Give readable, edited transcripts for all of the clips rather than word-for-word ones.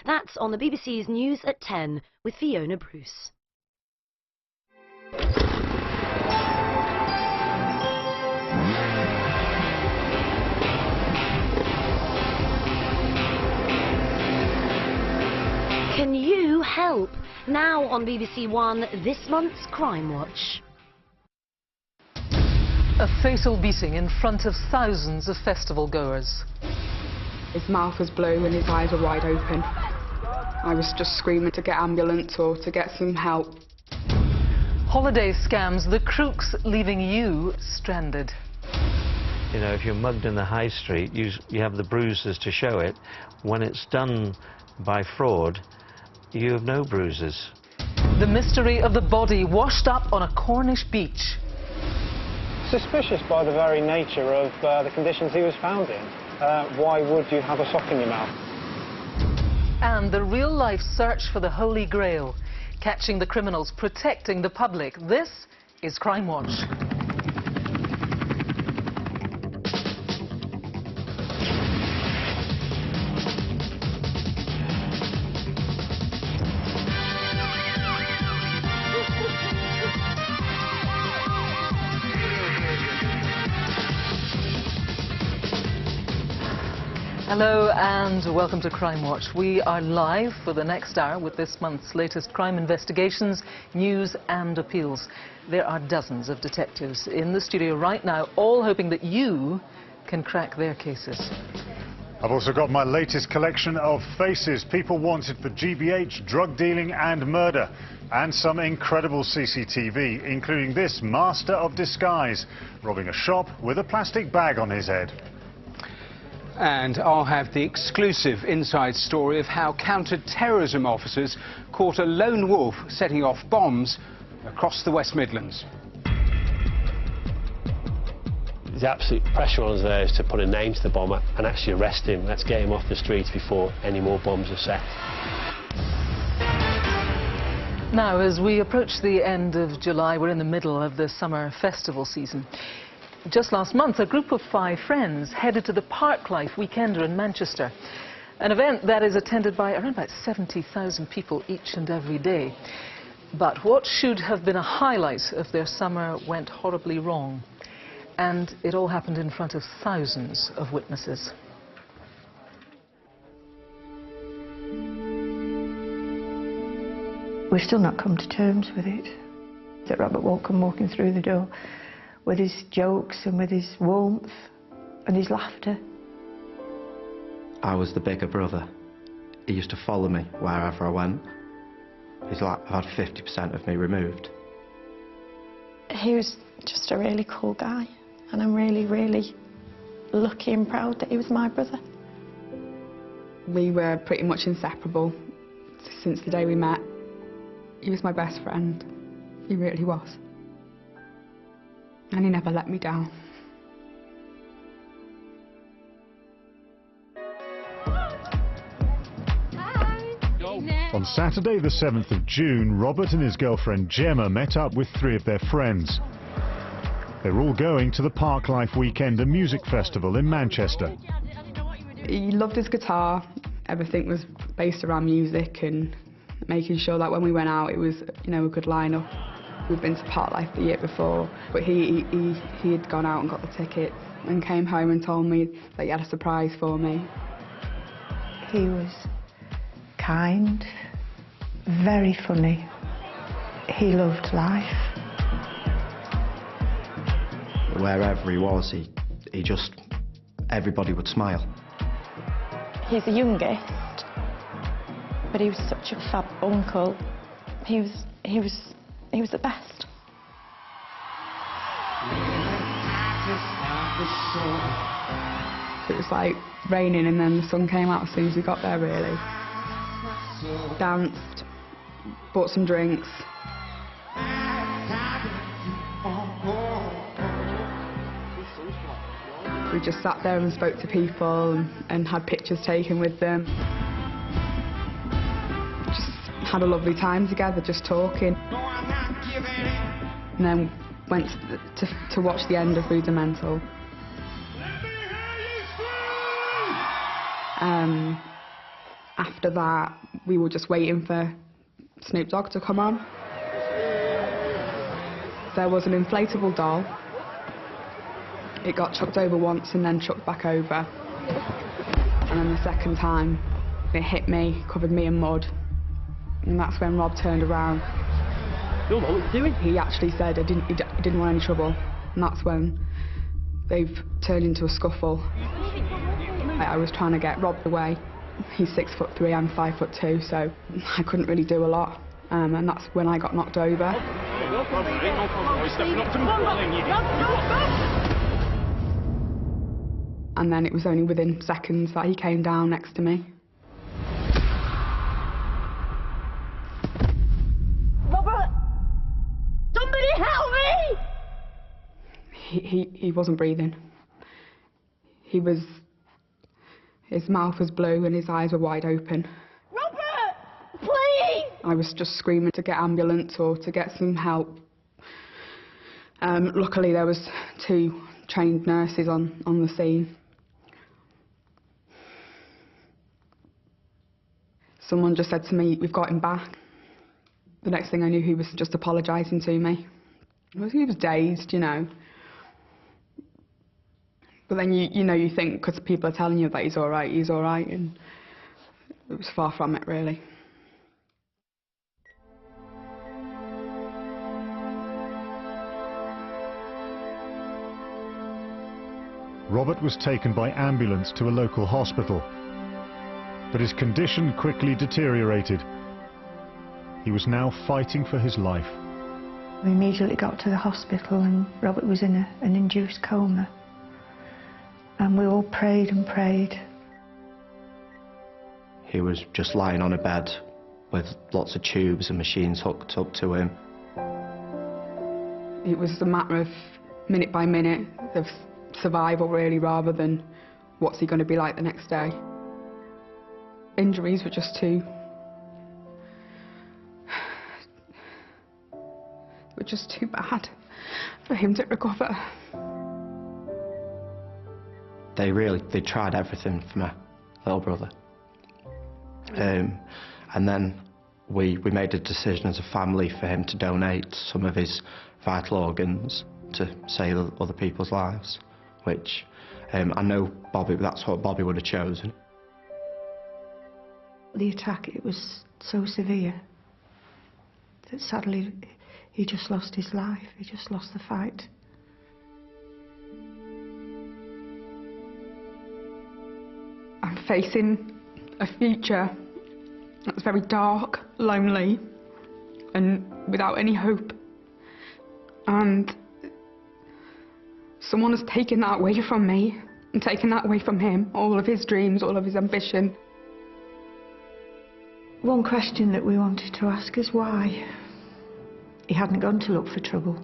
That's on the BBC's News at 10 with Fiona Bruce. Can you help? Now on BBC One, this month's Crimewatch. A fatal beating in front of thousands of festival goers. His mouth was blue and his eyes were wide open. I was just screaming to get ambulance or to get some help. Holiday scams, the crooks leaving you stranded. You know, if you're mugged in the high street, you have the bruises to show it. When it's done by fraud, you have no bruises. The mystery of the body washed up on a Cornish beach. Suspicious by the very nature of the conditions he was found in. Why would you have a sock in your mouth? And the real-life search for the Holy Grail. Catching the criminals, protecting the public. This is Crimewatch. Hello and welcome to Crimewatch. We are live for the next hour with this month's latest crime investigations, news and appeals. There are dozens of detectives in the studio right now, all hoping that you can crack their cases. I've also got my latest collection of faces, people wanted for GBH, drug dealing and murder. And some incredible CCTV, including this master of disguise, robbing a shop with a plastic bag on his head. And I'll have the exclusive inside story of how counter-terrorism officers caught a lone wolf setting off bombs across the West Midlands. The absolute pressure on us there is to put a name to the bomber and actually arrest him. Let's get him off the streets before any more bombs are set. Now, as we approach the end of July, we're in the middle of the summer festival season. Just last month, a group of 5 friends headed to the Parklife Weekender in Manchester, an event that is attended by around about 70,000 people each and every day. But what should have been a highlight of their summer went horribly wrong, and it all happened in front of thousands of witnesses. We've still not come to terms with it. That Robert won't come walking through the door with his jokes and with his warmth and his laughter. I was the bigger brother. He used to follow me wherever I went. He's like, I've had 50% of me removed. He was just a really cool guy, and I'm really, really lucky and proud that he was my brother. We were pretty much inseparable since the day we met. He was my best friend. He really was. And he never let me down. On Saturday, the 7th of June, Robert and his girlfriend Gemma met up with 3 of their friends. They were all going to the Parklife Weekender music festival in Manchester. He loved his guitar. Everything was based around music and making sure that when we went out it was, you know, a good lineup. We'd been to Parklife the year before, but he had gone out and got the tickets and came home and told me that he had a surprise for me. He was kind, very funny. He loved life. Wherever he was, he just, everybody would smile. He's the youngest, but he was such a fab uncle. He was the best. It was like raining and then the sun came out as soon as we got there, really. Danced, bought some drinks. We just sat there and spoke to people and had pictures taken with them. Just had a lovely time together, just talking. And then went to watch the end of Rudimental. After that, we were just waiting for Snoop Dogg to come on. There was an inflatable doll. It got chucked over once and then chucked back over. And then the second time, it hit me, covered me in mud. And that's when Rob turned around. Your mum, what are you doing? He actually said he didn't want any trouble. And that's when they've turned into a scuffle. I was trying to get Rob away. He's 6'3", I'm 5'2", so I couldn't really do a lot. And that's when I got knocked over. And then it was only within seconds that he came down next to me. Robert! Somebody help me! He wasn't breathing. His mouth was blue and his eyes were wide open. Robert! Please! I was just screaming to get ambulance or to get some help. Luckily there was 2 trained nurses on the scene. Someone just said to me, "We've got him back." The next thing I knew, he was just apologising to me. He was dazed, you know. But then you think, because people are telling you that he's all right, and it was far from it, really. Robert was taken by ambulance to a local hospital, but his condition quickly deteriorated. He was now fighting for his life. We immediately got to the hospital and Robert was in an induced coma. And we all prayed and prayed. He was just lying on a bed with lots of tubes and machines hooked up to him. It was a matter of minute by minute of survival, really, rather than what's he going to be like the next day. Injuries were just too bad for him to recover. They tried everything for my little brother. And then we made a decision as a family for him to donate some of his vital organs to save other people's lives, which I know that's what Bobby would have chosen. The attack, it was so severe that sadly he just lost his life, he just lost the fight. I'm facing a future that's very dark, lonely, and without any hope. And someone has taken that away from me and taken that away from him, all of his dreams, all of his ambition. One question that we wanted to ask is why. He hadn't gone to look for trouble.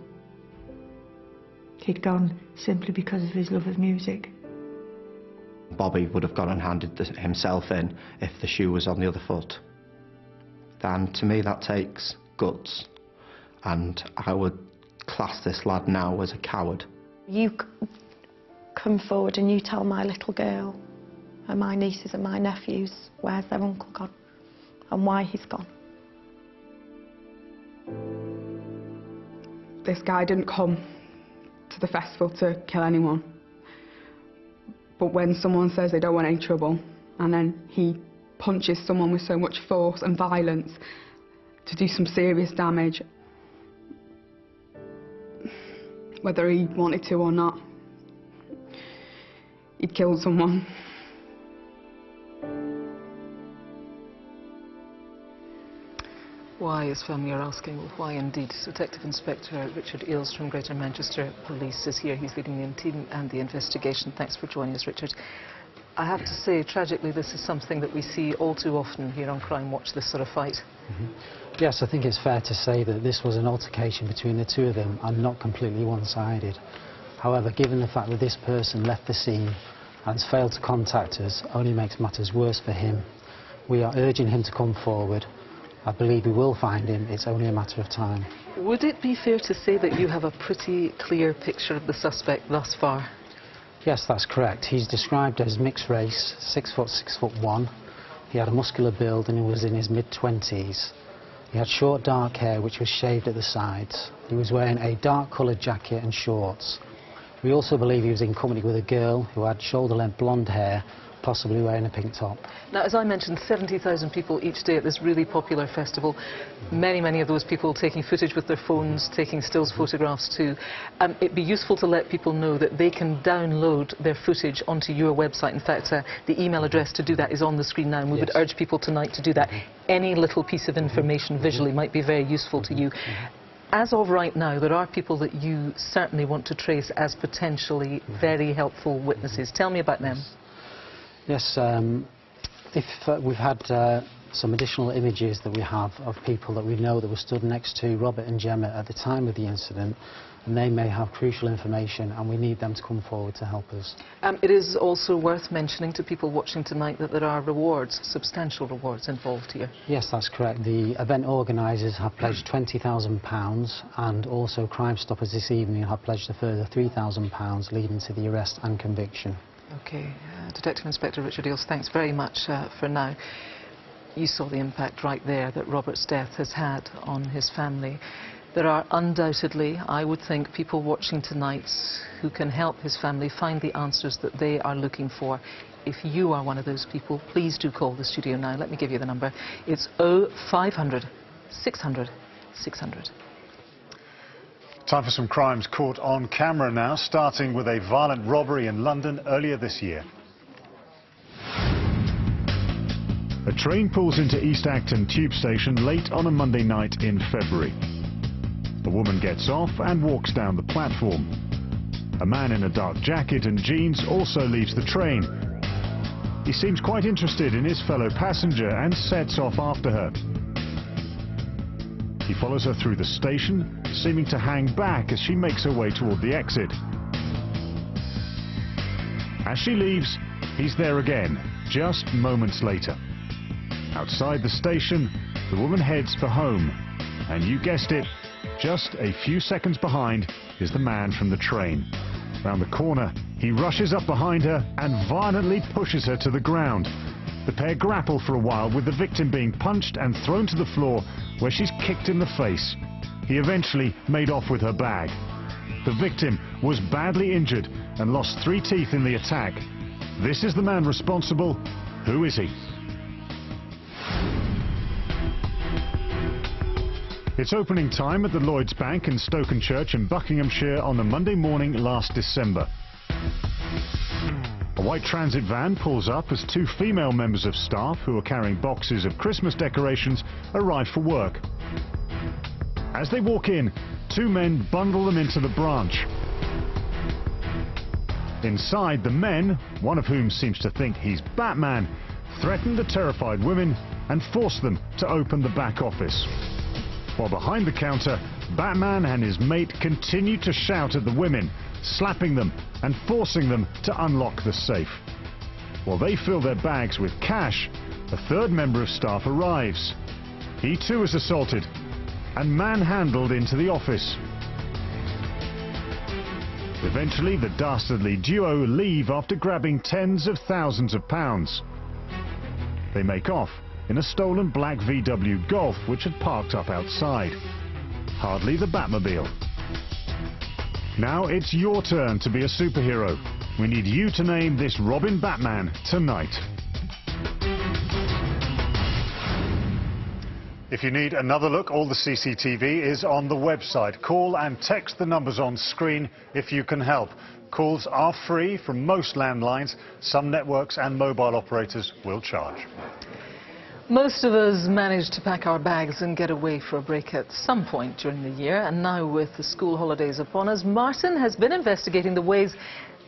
He'd gone simply because of his love of music. Bobby would have gone and handed himself in if the shoe was on the other foot. And to me that takes guts, and I would class this lad now as a coward. You come forward and you tell my little girl and my nieces and my nephews where's their uncle gone and why he's gone. This guy didn't come to the festival to kill anyone. But when someone says they don't want any trouble, and then he punches someone with so much force and violence to do some serious damage, whether he wanted to or not, he'd killed someone. Why, his family are asking, why indeed? Detective Inspector Richard Eales from Greater Manchester Police is here. He's leading the team and the investigation. Thanks for joining us, Richard. I have to say, tragically, this is something that we see all too often here on Crimewatch, this sort of fight. Yes, I think it's fair to say that this was an altercation between the two of them and not completely one-sided. However, given the fact that this person left the scene and has failed to contact us, only makes matters worse for him. We are urging him to come forward. I believe we will find him. It's only a matter of time. Would it be fair to say that you have a pretty clear picture of the suspect thus far? Yes, that's correct. He's described as mixed race, 6 foot 6'1", He had a muscular build and he was in his mid-20s. He had short dark hair which was shaved at the sides. He was wearing a dark coloured jacket and shorts. We also believe he was in company with a girl who had shoulder-length blonde hair, possibly wearing a pink top. Now, as I mentioned, 70,000 people each day at this really popular festival. Many of those people taking footage with their phones, taking stills photographs too. It'd be useful to let people know that they can download their footage onto your website. In fact, the email address to do that is on the screen now, and we would urge people tonight to do that. Any little piece of information visually might be very useful to you. As of right now, there are people that you certainly want to trace as potentially very helpful witnesses. Tell me about them. Yes, we've had some additional images that we have of people that we know that were stood next to Robert and Gemma at the time of the incident, and they may have crucial information and we need them to come forward to help us. It is also worth mentioning to people watching tonight that there are rewards, substantial rewards involved here. Yes, that's correct. The event organisers have pledged £20,000 and also Crime Stoppers this evening have pledged a further £3,000 leading to the arrest and conviction. OK, Detective Inspector Richard Eales, thanks very much for now. You saw the impact right there that Robert's death has had on his family. There are undoubtedly, I would think, people watching tonight who can help his family find the answers that they are looking for. If you are one of those people, please do call the studio now. Let me give you the number. It's 0500 600 600. Time for some crimes caught on camera now, starting with a violent robbery in London earlier this year. A train pulls into East Acton tube station late on a Monday night in February. A woman gets off and walks down the platform. A man in a dark jacket and jeans also leaves the train. He seems quite interested in his fellow passenger and sets off after her. He follows her through the station, seeming to hang back as she makes her way toward the exit. As she leaves, he's there again, just moments later. Outside the station, the woman heads for home. And you guessed it, just a few seconds behind is the man from the train. Round the corner, he rushes up behind her and violently pushes her to the ground. The pair grapple for a while, with the victim being punched and thrown to the floor, where she's kicked in the face. He eventually made off with her bag. The victim was badly injured and lost 3 teeth in the attack. This is the man responsible. Who is he? It's opening time at the Lloyds Bank in Stokenchurch in Buckinghamshire on the Monday morning last December. A white transit van pulls up as 2 female members of staff who are carrying boxes of Christmas decorations arrive for work. As they walk in, 2 men bundle them into the branch. Inside, the men, one of whom seems to think he's Batman, threaten the terrified women and force them to open the back office. While behind the counter, Batman and his mate continue to shout at the women, slapping them and forcing them to unlock the safe. While they fill their bags with cash, a 3rd member of staff arrives. He too is assaulted and manhandled into the office. Eventually, the dastardly duo leave after grabbing tens of thousands of pounds. They make off in a stolen black VW Golf which had parked up outside. Hardly the Batmobile. Now it's your turn to be a superhero. We need you to name this Robin Batman tonight. If you need another look, all the CCTV is on the website. Call and text the numbers on screen if you can help. Calls are free from most landlines. Some networks and mobile operators will charge. Most of us manage to pack our bags and get away for a break at some point during the year, and now with the school holidays upon us, Martin has been investigating the ways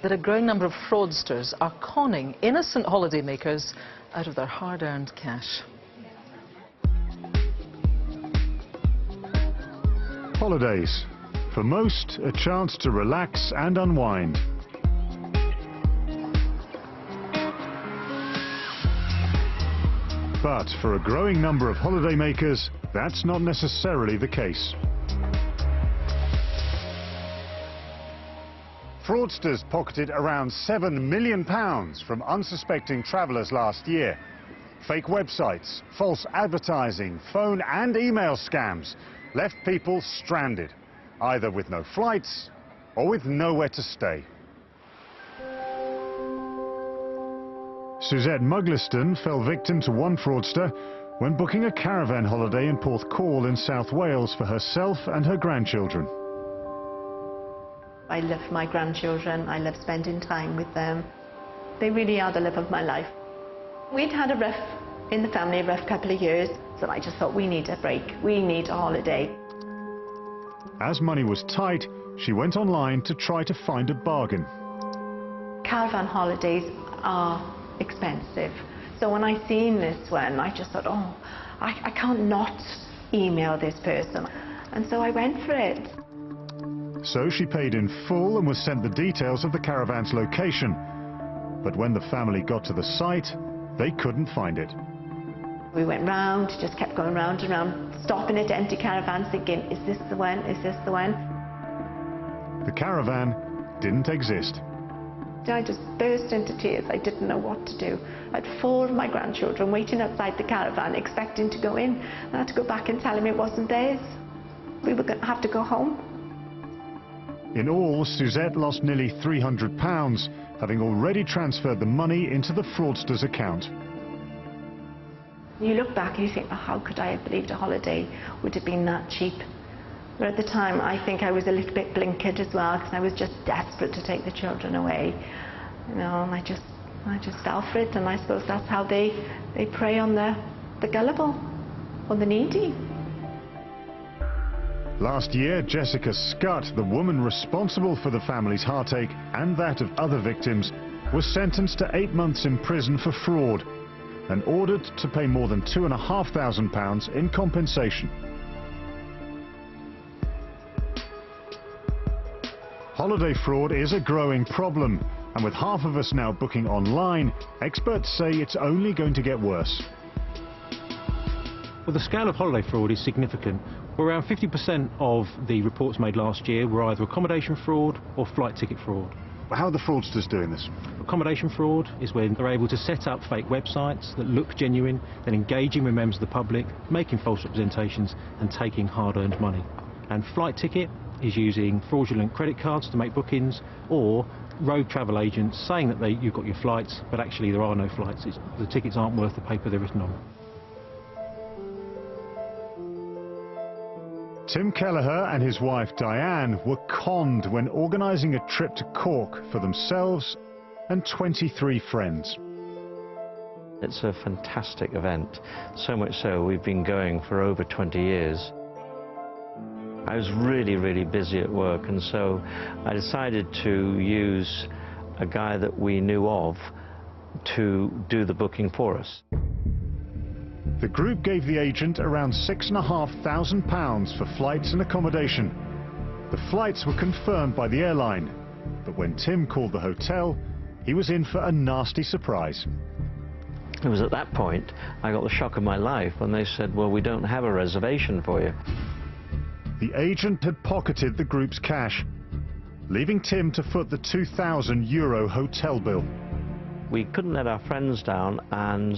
that a growing number of fraudsters are conning innocent holidaymakers out of their hard-earned cash. Holidays. For most, a chance to relax and unwind. But for a growing number of holidaymakers, that's not necessarily the case. Fraudsters pocketed around £7 million from unsuspecting travellers last year. Fake websites, false advertising, phone and email scams left people stranded, either with no flights or with nowhere to stay. Suzette Mugliston fell victim to one fraudster when booking a caravan holiday in Porthcawl in South Wales for herself and her grandchildren. I love my grandchildren, I love spending time with them. They really are the love of my life. We'd had a rough couple of years, so I just thought we need a break, we need a holiday. As money was tight, she went online to try to find a bargain. Caravan holidays are expensive. So when I seen this one, I just thought, oh, I can't not email this person. And so I went for it. So she paid in full and was sent the details of the caravan's location. But when the family got to the site, they couldn't find it. We went round, just kept going round and round, stopping at empty caravans thinking, is this the one, is this the one? The caravan didn't exist. I just burst into tears. I didn't know what to do. I had 4 of my grandchildren waiting outside the caravan expecting to go in. I had to go back and tell him it wasn't theirs. We were going to have to go home. In all, Suzette lost nearly £300, having already transferred the money into the fraudster's account. You look back and you think, oh, how could I have believed a holiday would have been that cheap? But at the time, I think I was a little bit blinkered as well, because I was just desperate to take the children away. You know, and I just fell for it, and I suppose that's how they prey on the gullible, on the needy. Last year, Jessica Scott, the woman responsible for the family's heartache and that of other victims, was sentenced to 8 months in prison for fraud and ordered to pay more than £2,500 in compensation. Holiday fraud is a growing problem, and with half of us now booking online, experts say it's only going to get worse. Well, the scale of holiday fraud is significant. Around 50% of the reports made last year were either accommodation fraud or flight ticket fraud. How are the fraudsters doing this? Accommodation fraud is when they're able to set up fake websites that look genuine, then engaging with members of the public, making false representations and taking hard-earned money. And flight ticket is using fraudulent credit cards to make bookings, or rogue travel agents saying that you've got your flights, but actually there are no flights. The tickets aren't worth the paper they're written on. Tim Kelleher and his wife Diane were conned when organising a trip to Cork for themselves and 23 friends. It's a fantastic event, so much so we've been going for over 20 years. I was really busy at work, and so I decided to use a guy that we knew of to do the booking for us. The group gave the agent around £6,500 for flights and accommodation. The flights were confirmed by the airline, but when Tim called the hotel, he was in for a nasty surprise. It was at that point I got the shock of my life when they said, well, we don't have a reservation for you. The agent had pocketed the group's cash, leaving Tim to foot the €2,000 hotel bill. We couldn't let our friends down and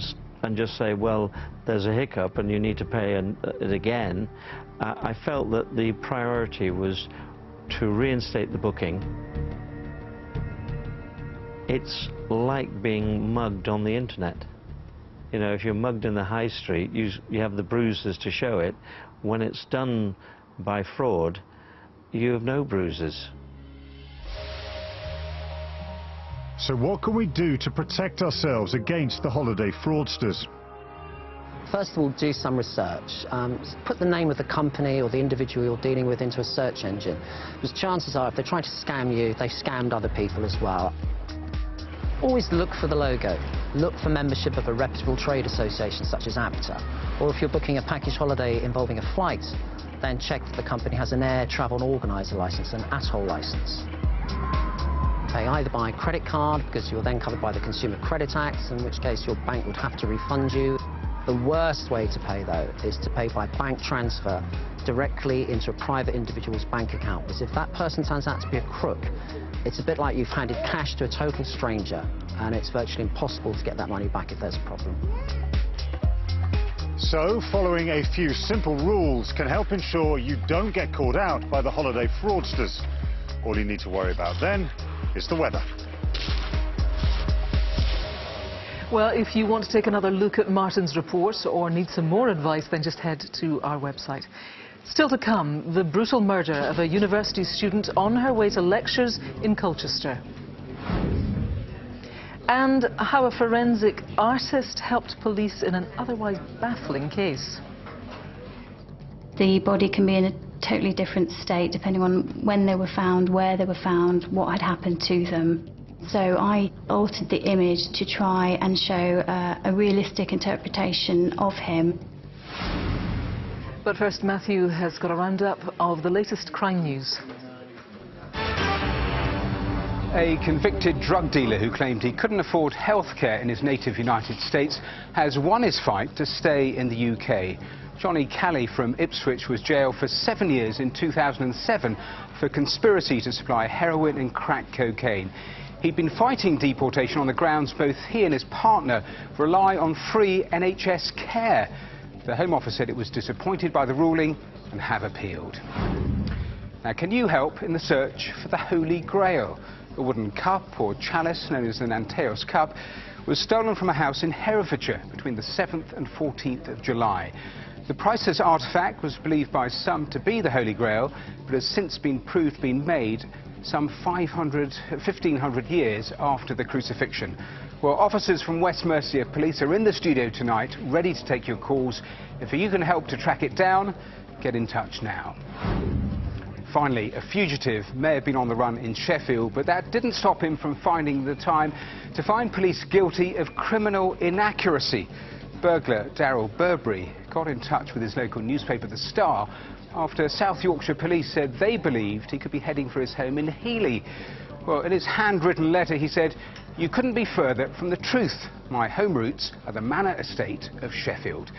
just say, well, there's a hiccup and you need to pay it again. I felt that the priority was to reinstate the booking. It's like being mugged on the internet. You know, if you're mugged in the high street, you have the bruises to show it. When it's done by fraud, you have no bruises. So what can we do to protect ourselves against the holiday fraudsters? First of all, do some research. Put the name of the company or the individual you're dealing with into a search engine, because chances are if they're trying to scam you, they've scammed other people as well. Always look for the logo. Look for membership of a reputable trade association such as APTA. Or if you're booking a package holiday involving a flight, then check that the company has an air travel organiser licence, an ATOL licence. Pay either by credit card, because you're then covered by the Consumer Credit Act, in which case your bank would have to refund you. The worst way to pay, though, is to pay by bank transfer directly into a private individual's bank account, because if that person turns out to be a crook, it's a bit like you've handed cash to a total stranger, and it's virtually impossible to get that money back if there's a problem. So, following a few simple rules can help ensure you don't get caught out by the holiday fraudsters. All you need to worry about then is the weather. Well, if you want to take another look at Martin's report or need some more advice, then just head to our website. Still to come, the brutal murder of a university student on her way to lectures in Colchester. And how a forensic artist helped police in an otherwise baffling case. The body can be in a totally different state depending on when they were found, where they were found, what had happened to them. So I altered the image to try and show a realistic interpretation of him. But first, Matthew has got a roundup of the latest crime news. A convicted drug dealer who claimed he couldn't afford health care in his native United States has won his fight to stay in the UK. Johnny Calley from Ipswich was jailed for 7 years in 2007 for conspiracy to supply heroin and crack cocaine. He'd been fighting deportation on the grounds both he and his partner rely on free NHS care. The Home Office said it was disappointed by the ruling and have appealed. Now, can you help in the search for the Holy Grail? A wooden cup or chalice known as the Nanteos cup was stolen from a house in Herefordshire between the 7th and 14th of July. The priceless artefact was believed by some to be the Holy Grail, but has since been proved to be made some 1,500 years after the crucifixion. Well, officers from West Mercia Police are in the studio tonight, ready to take your calls. If you can help to track it down, get in touch now. Finally, a fugitive may have been on the run in Sheffield, but that didn't stop him from finding the time to find police guilty of criminal inaccuracy. Burglar Daryl Burberry got in touch with his local newspaper, The Star, after South Yorkshire Police said they believed he could be heading for his home in Heeley. Well, in his handwritten letter, he said, "You couldn't be further from the truth. My home roots are the Manor Estate of Sheffield."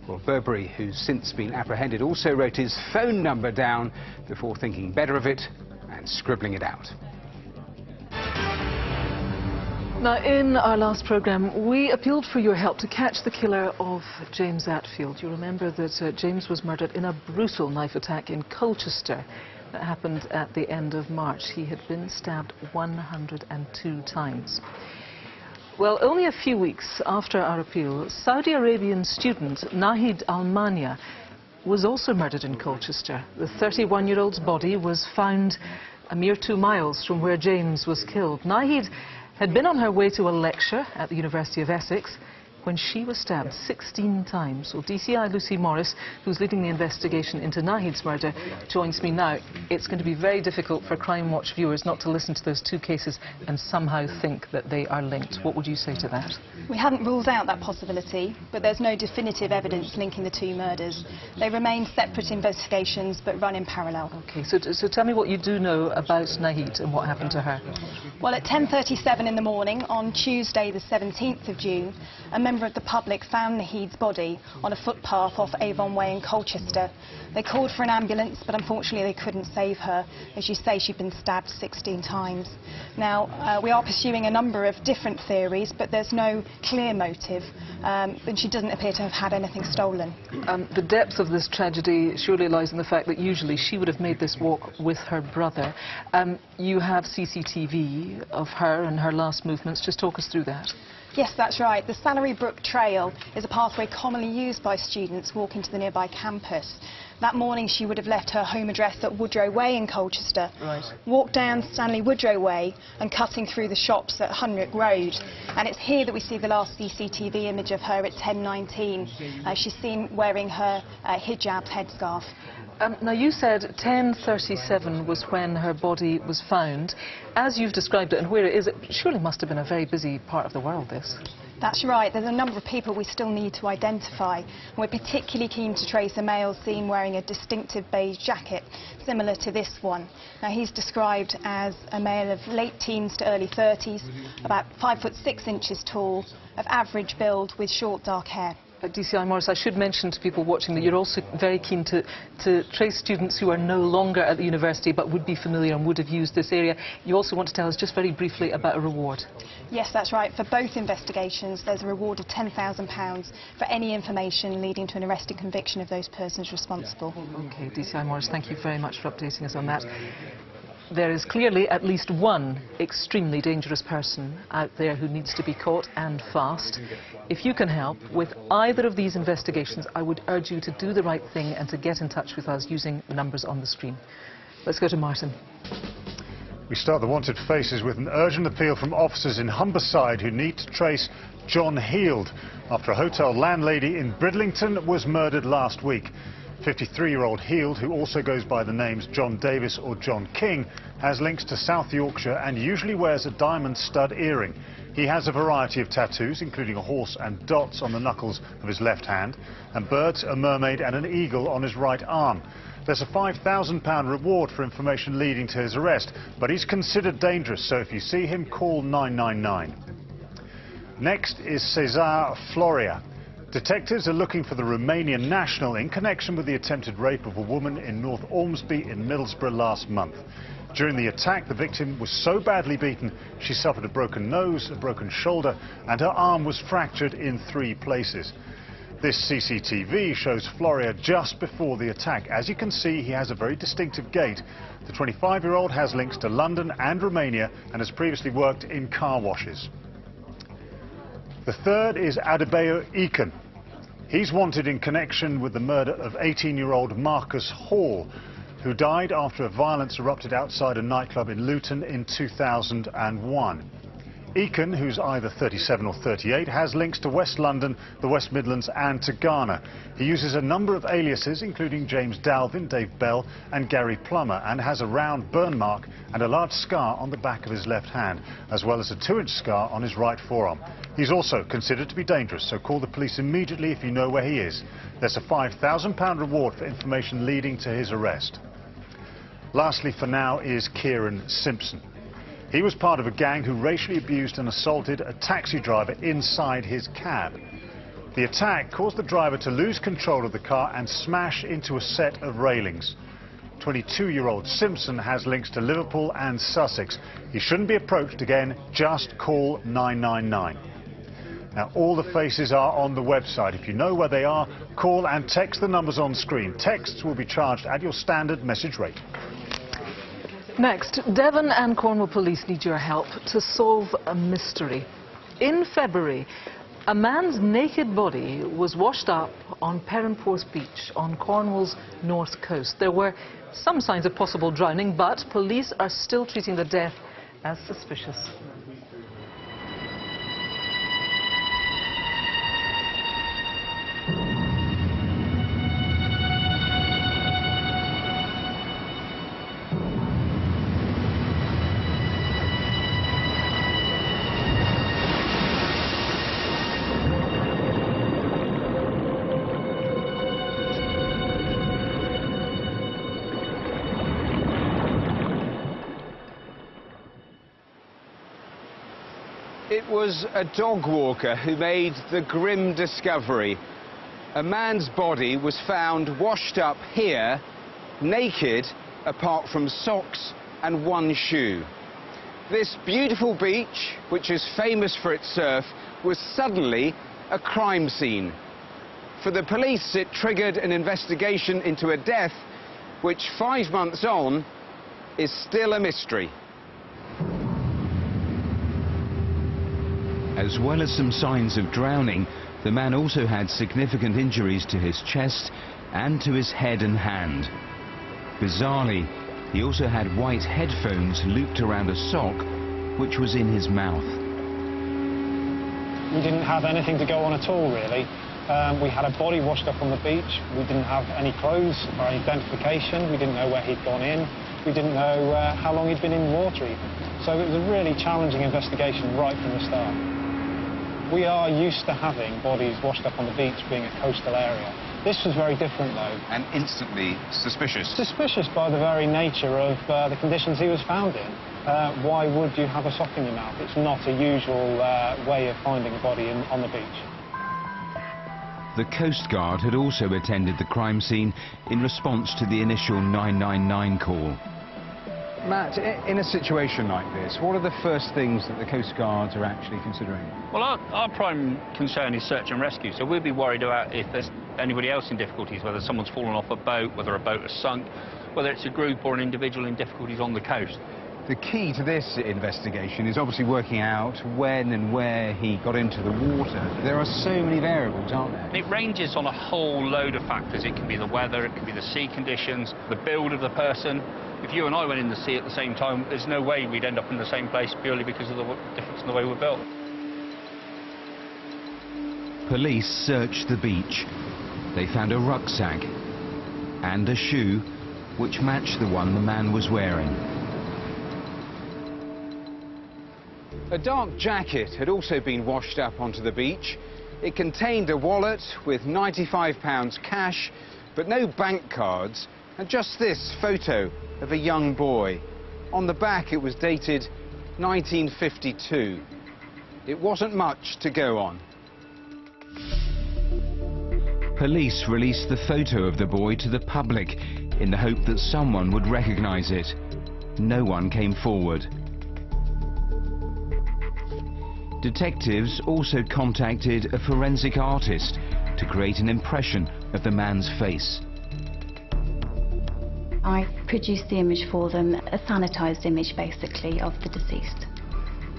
Well, Burberry, who's since been apprehended, also wrote his phone number down before thinking better of it and scribbling it out. Now, in our last programme, we appealed for your help to catch the killer of James Atfield. You remember that James was murdered in a brutal knife attack in Colchester that happened at the end of March. He had been stabbed 102 times. Well, only a few weeks after our appeal, Saudi Arabian student Nahid Al-Mania was also murdered in Colchester. The 31-year-old's body was found a mere 2 miles from where James was killed. Nahid had been on her way to a lecture at the University of Essex when she was stabbed 16 times. Well, DCI Lucy Morris, who's leading the investigation into Nahid's murder, joins me now. It's going to be very difficult for Crimewatch viewers not to listen to those two cases and somehow think that they are linked. What would you say to that? We hadn't ruled out that possibility, but there's no definitive evidence linking the two murders. They remain separate investigations, but run in parallel. OK, so tell me what you do know about Nahid and what happened to her. Well, at 10:37 in the morning on Tuesday the 17th of June, a member of the public found Nahid's body on a footpath off Avon Way in Colchester. They called for an ambulance, but unfortunately they couldn't save her. As you say, she'd been stabbed 16 times. Now, we are pursuing a number of different theories, but there's no clear motive, and she doesn't appear to have had anything stolen. The depth of this tragedy surely lies in the fact that usually she would have made this walk with her brother. You have CCTV of her and her last movements. Just talk us through that. Yes, that's right. The Salary Brook Trail is a pathway commonly used by students walking to the nearby campus. That morning she would have left her home address at Woodrow Way in Colchester, walked down Stanley Woodrow Way and cutting through the shops at Hunrick Road. And it's here that we see the last CCTV image of her at 10:19. She's seen wearing her hijab headscarf. Now, you said 10:37 was when her body was found. As you've described it and where it is, it surely must have been a very busy part of the world, this. That's right. There's a number of people we still need to identify. We're particularly keen to trace a male seen wearing a distinctive beige jacket, similar to this one. Now, he's described as a male of late teens to early 30s, about 5'6" tall, of average build with short dark hair. DCI Morris, I should mention to people watching that you're also very keen to trace students who are no longer at the university but would be familiar and would have used this area. You also want to tell us just very briefly about a reward. Yes, that's right. For both investigations, there's a reward of £10,000 for any information leading to an arrest and conviction of those persons responsible. OK, DCI Morris, thank you very much for updating us on that. There is clearly at least one extremely dangerous person out there who needs to be caught, and fast. If you can help with either of these investigations, I would urge you to do the right thing and to get in touch with us using the numbers on the screen. Let's go to Martin. We start the Wanted Faces with an urgent appeal from officers in Humberside who need to trace John Heald after a hotel landlady in Bridlington was murdered last week. 53-year-old Heald, who also goes by the names John Davis or John King, has links to South Yorkshire and usually wears a diamond stud earring. He has a variety of tattoos, including a horse and dots on the knuckles of his left hand, and birds, a mermaid and an eagle on his right arm. There's a £5,000 reward for information leading to his arrest, but he's considered dangerous, so if you see him, call 999. Next is Cesar Florea. Detectives are looking for the Romanian national in connection with the attempted rape of a woman in North Ormsby in Middlesbrough last month. During the attack, the victim was so badly beaten she suffered a broken nose, a broken shoulder, and her arm was fractured in 3 places. This CCTV shows Florea just before the attack. As you can see, he has a very distinctive gait. The 25-year-old has links to London and Romania and has previously worked in car washes. The third is Adebayo Ekan. He's wanted in connection with the murder of 18-year-old Marcus Hall, who died after a violence erupted outside a nightclub in Luton in 2001. Ekan, who's either 37 or 38, has links to West London, the West Midlands and to Ghana. He uses a number of aliases, including James Dalvin, Dave Bell and Gary Plummer, and has a round burn mark and a large scar on the back of his left hand, as well as a 2-inch scar on his right forearm. He's also considered to be dangerous, so call the police immediately if you know where he is. There's a £5,000 reward for information leading to his arrest. Lastly for now is Kieran Simpson. He was part of a gang who racially abused and assaulted a taxi driver inside his cab. The attack caused the driver to lose control of the car and smash into a set of railings. 22-year-old Simpson has links to Liverpool and Sussex. He shouldn't be approached again, just call 999. Now, all the faces are on the website. If you know where they are, call and text the numbers on screen. Texts will be charged at your standard message rate. Next, Devon and Cornwall police need your help to solve a mystery. In February, a man's naked body was washed up on Perranporth Beach on Cornwall's north coast. There were some signs of possible drowning, but police are still treating the death as suspicious. It was a dog walker who made the grim discovery. A man's body was found washed up here, naked, apart from socks and one shoe. This beautiful beach, which is famous for its surf, was suddenly a crime scene. For the police, it triggered an investigation into a death which 5 months on is still a mystery. As well as some signs of drowning, the man also had significant injuries to his chest and to his head and hand. Bizarrely, he also had white headphones looped around a sock, which was in his mouth. We didn't have anything to go on at all, really. We had a body washed up on the beach. We didn't have any clothes or identification. We didn't know where he'd gone in. We didn't know how long he'd been in the water even. So it was a really challenging investigation right from the start. We are used to having bodies washed up on the beach being a coastal area. This was very different, though. And instantly suspicious. Suspicious by the very nature of the conditions he was found in. Why would you have a sock in your mouth? It's not a usual way of finding a body on the beach. The Coast Guard had also attended the crime scene in response to the initial 999 call. Matt, in a situation like this, what are the first things that the Coast Guards are actually considering? Well, our prime concern is search and rescue, so we'll be worried about if there's anybody else in difficulties, whether someone's fallen off a boat, whether a boat has sunk, whether it's a group or an individual in difficulties on the coast. The key to this investigation is obviously working out when and where he got into the water. There are so many variables, aren't there? It ranges on a whole load of factors. It can be the weather, it can be the sea conditions, the build of the person. If you and I went in the sea at the same time, there's no way we'd end up in the same place purely because of the difference in the way we're built. Police searched the beach. They found a rucksack and a shoe which matched the one the man was wearing. A dark jacket had also been washed up onto the beach. It contained a wallet with £95 cash, but no bank cards, and just this photo of a young boy. On the back it was dated 1952. It wasn't much to go on. Police released the photo of the boy to the public in the hope that someone would recognise it. No one came forward. Detectives also contacted a forensic artist to create an impression of the man's face. I produced the image for them, a sanitised image basically of the deceased.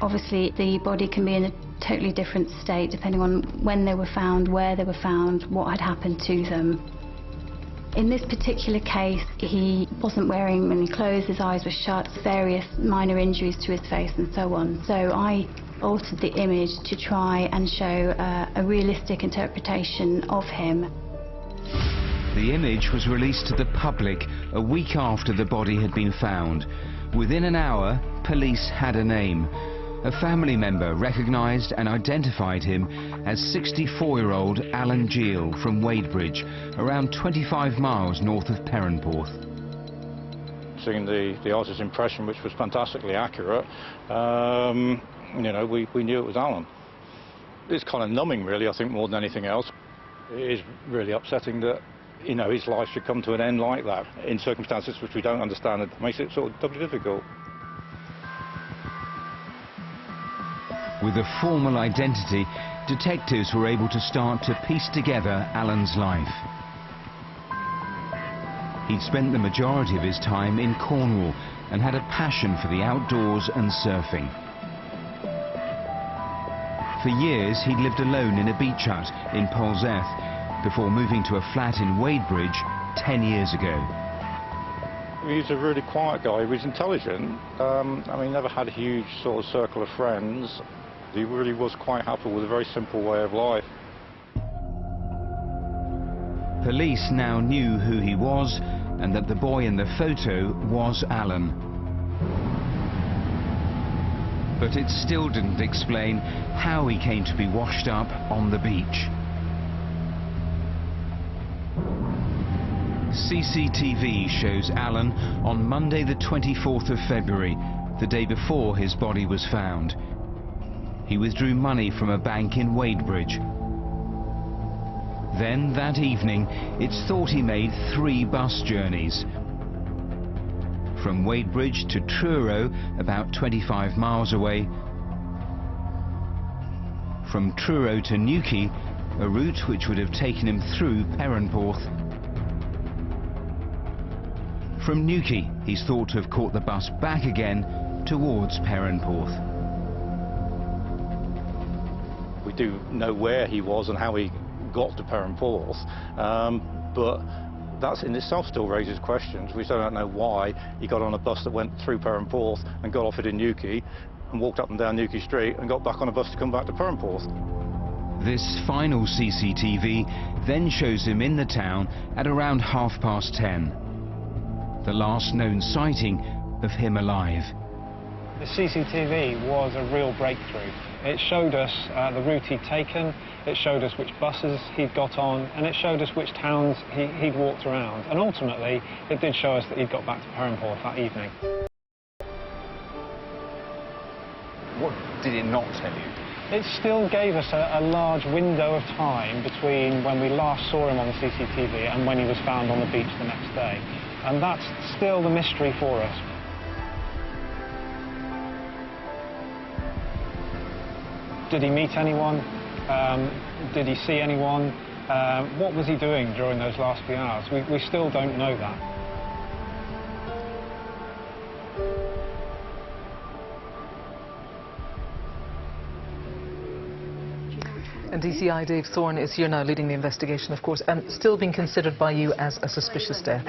Obviously the body can be in a totally different state depending on when they were found, where they were found, what had happened to them. In this particular case, he wasn't wearing any clothes, his eyes were shut, various minor injuries to his face and so on. So I altered the image to try and show a realistic interpretation of him. The image was released to the public a week after the body had been found. Within an hour, police had a name. A family member recognised and identified him as 64-year-old Alan Geel from Wadebridge, around 25 miles north of Perranporth. Seeing the artist's impression, which was fantastically accurate, you know, we knew it was Alan. It's kind of numbing, really, I think, more than anything else. It is really upsetting that, you know, his life should come to an end like that, in circumstances which we don't understand. It makes it sort of doubly difficult. With a formal identity, detectives were able to start to piece together Alan's life. He'd spent the majority of his time in Cornwall and had a passion for the outdoors and surfing. For years, he'd lived alone in a beach hut in Polzeath before moving to a flat in Wadebridge 10 years ago. He's a really quiet guy. He was intelligent. I mean, he never had a huge sort of circle of friends. He really was quite happy with a very simple way of life. Police now knew who he was and that the boy in the photo was Alan. But it still didn't explain how he came to be washed up on the beach. CCTV shows Alan on Monday the 24th of February, the day before his body was found. He withdrew money from a bank in Wadebridge. Then, that evening, it's thought he made 3 bus journeys. From Wadebridge to Truro, about 25 miles away. From Truro to Newquay, a route which would have taken him through Perranporth. From Newquay, he's thought to have caught the bus back again towards Perranporth. We do know where he was and how he got to Perranporth, but that in itself still raises questions. We still don't know why he got on a bus that went through Perranporth and got off it in Newquay and walked up and down Newquay Street and got back on a bus to come back to Perranporth. This final CCTV then shows him in the town at around 10:30. The last known sighting of him alive. The CCTV was a real breakthrough. It showed us the route he'd taken, it showed us which buses he'd got on, and it showed us which towns he'd walked around. And ultimately, it did show us that he'd got back to Perranporth that evening. What did it not tell you? It still gave us a large window of time between when we last saw him on the CCTV and when he was found on the beach the next day. And that's still the mystery for us. Did he meet anyone? Did he see anyone? What was he doing during those last few hours? We still don't know that. And DCI Dave Thorne is here now leading the investigation, of course, and still being considered by you as a suspicious death.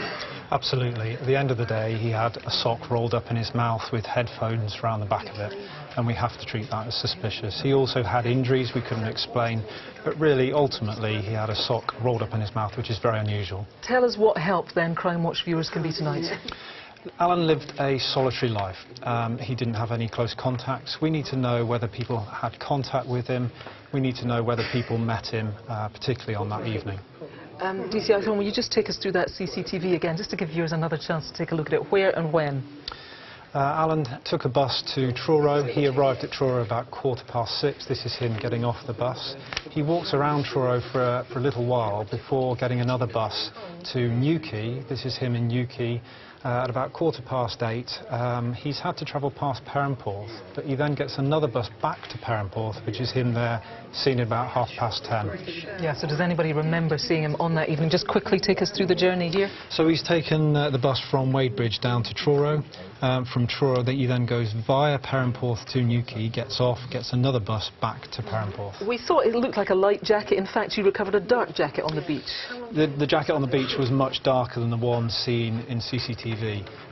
Absolutely. At the end of the day, he had a sock rolled up in his mouth with headphones around the back of it, and we have to treat that as suspicious. He also had injuries we couldn't explain, but really, ultimately, he had a sock rolled up in his mouth, which is very unusual. Tell us what help, then, Crimewatch viewers can be tonight. Alan lived a solitary life. He didn't have any close contacts. We need to know whether people had contact with him. We need to know whether people met him, particularly on that evening. DCI Thorne, will you just take us through that CCTV again, just to give viewers another chance to take a look at it? Where and when? Alan took a bus to Truro. He arrived at Truro about 6:15. This is him getting off the bus. He walks around Truro for a little while before getting another bus to Newquay. This is him in Newquay. At about 8:15, he's had to travel past Perranporth, but he then gets another bus back to Perranporth, which is him there, seen at about 10:30. Yeah, so does anybody remember seeing him on that evening? Just quickly take us through the journey here. So he's taken the bus from Wadebridge down to Truro. From Truro, he then goes via Perranporth to Newquay, gets off, gets another bus back to Perranporth. We thought it looked like a light jacket. In fact, you recovered a dark jacket on the beach. The jacket on the beach was much darker than the one seen in CCTV.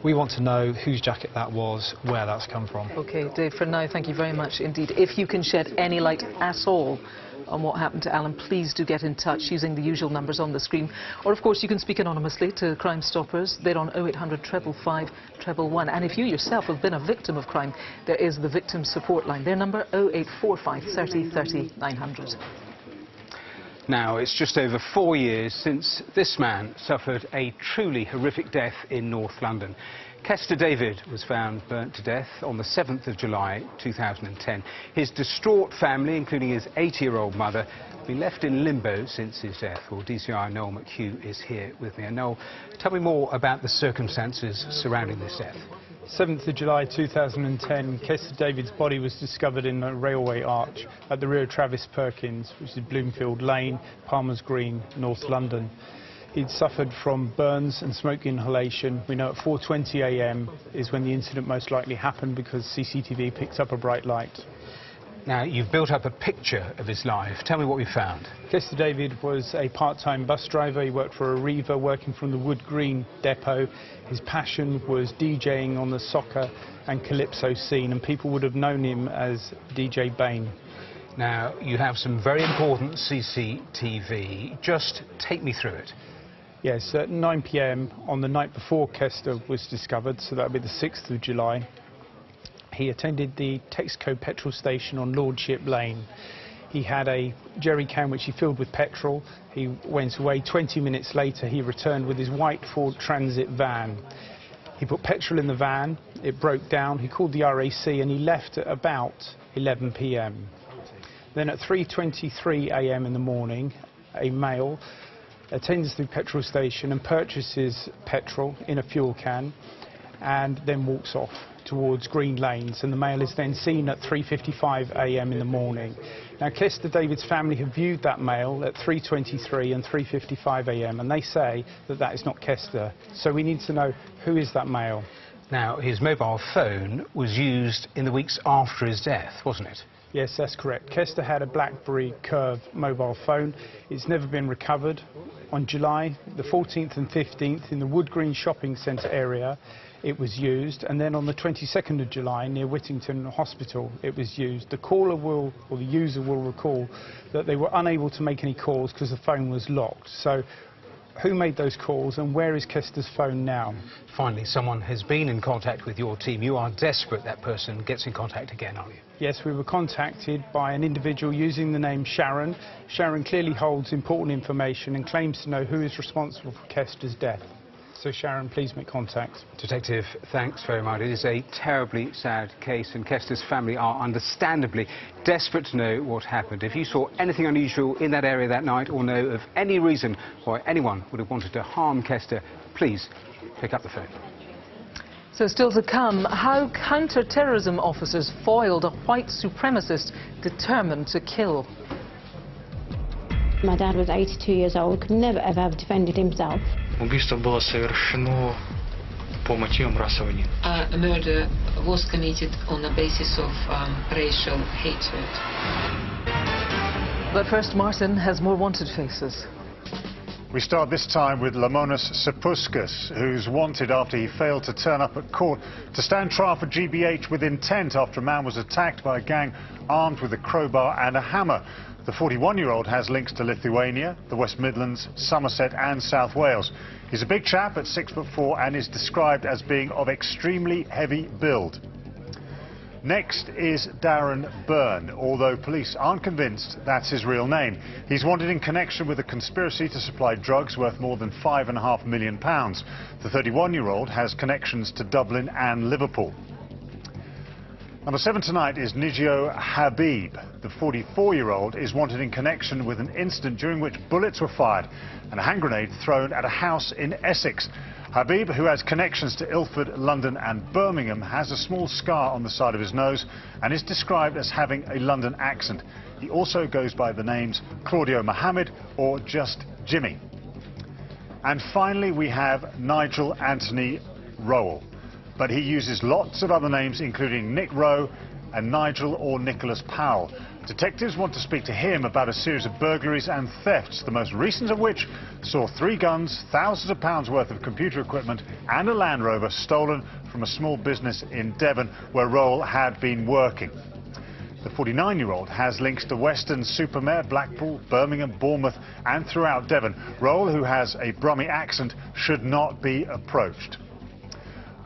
We want to know whose jacket that was, where that's come from. OK, Dave, for now, thank you very much indeed. If you can shed any light at all on what happened to Alan, please do get in touch using the usual numbers on the screen. Or, of course, you can speak anonymously to Crime Stoppers. They're on 0800 555 111. And if you yourself have been a victim of crime, there is the Victim Support Line. Their number, 0845 30 30 900. Now, it's just over 4 years since this man suffered a truly horrific death in North London. Kester David was found burnt to death on the 7th of July 2010. His distraught family, including his 80-year-old mother, have been left in limbo since his death. Well, DCI Noel McHugh is here with me. And Noel, tell me more about the circumstances surrounding this death. 7th of July 2010, Kester David's body was discovered in a railway arch at the rear of Travis Perkins, which is Bloomfield Lane, Palmer's Green, North London. He'd suffered from burns and smoke inhalation. We know at 4:20 a.m. is when the incident most likely happened because CCTV picked up a bright light. Now, you've built up a picture of his life. Tell me what we found. Kester David was a part-time bus driver. He worked for Arriva, working from the Wood Green depot. His passion was DJing on the soccer and calypso scene, and people would have known him as DJ Bain. Now, you have some very important CCTV. Just take me through it. Yes, at 9 p.m. on the night before Kester was discovered, so that would be the 6th of July, he attended the Texaco petrol station on Lordship Lane. He had a jerry can which he filled with petrol. He went away. 20 minutes later, he returned with his white Ford Transit van. He put petrol in the van, it broke down, he called the RAC and he left at about 11 p.m. Then at 3:23 a.m. in the morning, a male attends the petrol station and purchases petrol in a fuel can and then walks off towards Green Lanes, and the male is then seen at 3:55 a.m. in the morning. Now, Kester David's family have viewed that male at 3:23 and 3:55 a.m. and they say that that is not Kester. So we need to know who is that male. Now, his mobile phone was used in the weeks after his death, wasn't it? Yes, that's correct. Kester had a BlackBerry Curve mobile phone. It's never been recovered. On July the 14th and 15th in the Wood Green shopping centre area, it was used, and then on the 22nd of July near Whittington Hospital it was used. The caller will, or the user will recall that they were unable to make any calls because the phone was locked. So who made those calls and where is Kester's phone now? Finally, someone has been in contact with your team. You are desperate that person gets in contact again, aren't you? Yes, we were contacted by an individual using the name Sharon. Sharon clearly holds important information and claims to know who is responsible for Kester's death. So Sharon, please make contact. Detective, thanks very much. It is a terribly sad case, and Kester's family are understandably desperate to know what happened. If you saw anything unusual in that area that night or know of any reason why anyone would have wanted to harm Kester, please pick up the phone. So still to come, how counter-terrorism officers foiled a white supremacist determined to kill. My dad was 82 years old, could never ever have defended himself. Убийство было совершено по мотивам расовой. A murder was committed on the basis of racial hatred. But first, Martin has more wanted faces. We start this time with Lamonas Sapuskas, who's wanted after he failed to turn up at court to stand trial for GBH with intent after a man was attacked by a gang armed with a crowbar and a hammer. The 41-year-old has links to Lithuania, the West Midlands, Somerset and South Wales. He's a big chap at 6'4" and is described as being of extremely heavy build. Next is Darren Byrne, although police aren't convinced that's his real name. He's wanted in connection with a conspiracy to supply drugs worth more than £5.5 million. The 31-year-old has connections to Dublin and Liverpool. Number 7 tonight is Nijio Habib. The 44-year-old is wanted in connection with an incident during which bullets were fired and a hand grenade thrown at a house in Essex. Habib, who has connections to Ilford, London and Birmingham, has a small scar on the side of his nose and is described as having a London accent. He also goes by the names Claudio Mohammed or just Jimmy. And finally we have Nigel Anthony Rowell. But he uses lots of other names, including Nick Rowe and Nigel or Nicholas Powell. Detectives want to speak to him about a series of burglaries and thefts, the most recent of which saw 3 guns, thousands of pounds worth of computer equipment and a Land Rover stolen from a small business in Devon where Rowell had been working. The 49-year-old has links to Weston-super-Mare, Blackpool, Birmingham, Bournemouth and throughout Devon. Rowell, who has a Brummie accent, should not be approached.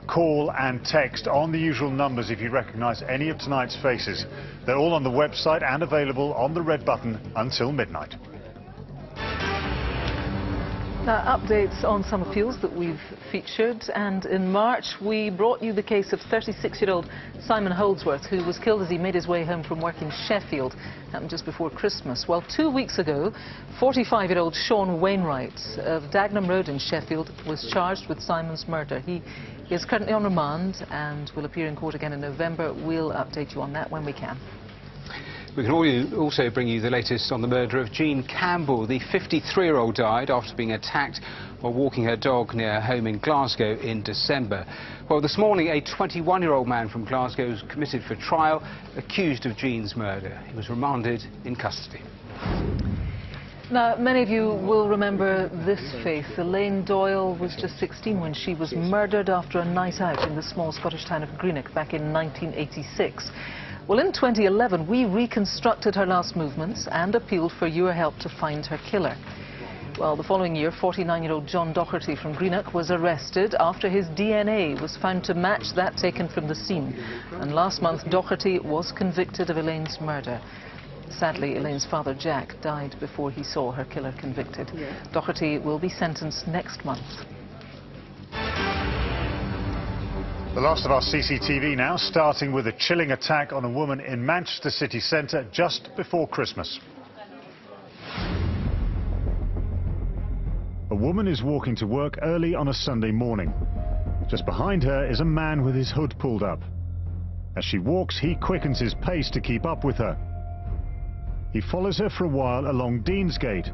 Call and text on the usual numbers if you recognise any of tonight's faces. They're all on the website and available on the red button until midnight. Now, updates on some appeals that we've featured, and in March we brought you the case of 36-year-old Simon Holdsworth, who was killed as he made his way home from work in Sheffield. Happened just before Christmas. Well, 2 weeks ago, 45-year-old Sean Wainwright of Dagenham Road in Sheffield was charged with Simon's murder. He is currently on remand and will appear in court again in November. We'll update you on that when we can. We can also bring you the latest on the murder of Jean Campbell. The 53-year-old died after being attacked while walking her dog near her home in Glasgow in December. Well, this morning, a 21-year-old man from Glasgow was committed for trial, accused of Jean's murder. He was remanded in custody. Now, many of you will remember this face. Elaine Doyle was just 16 when she was murdered after a night out in the small Scottish town of Greenock back in 1986. Well, in 2011, we reconstructed her last movements and appealed for your help to find her killer. Well, the following year, 49-year-old John Doherty from Greenock was arrested after his DNA was found to match that taken from the scene. And last month, Doherty was convicted of Elaine's murder. Sadly, Elaine's father, Jack, died before he saw her killer convicted. Doherty will be sentenced next month. The last of our CCTV now, starting with a chilling attack on a woman in Manchester city centre just before Christmas. A woman is walking to work early on a Sunday morning. Just behind her is a man with his hood pulled up. As she walks, he quickens his pace to keep up with her. He follows her for a while along Deansgate.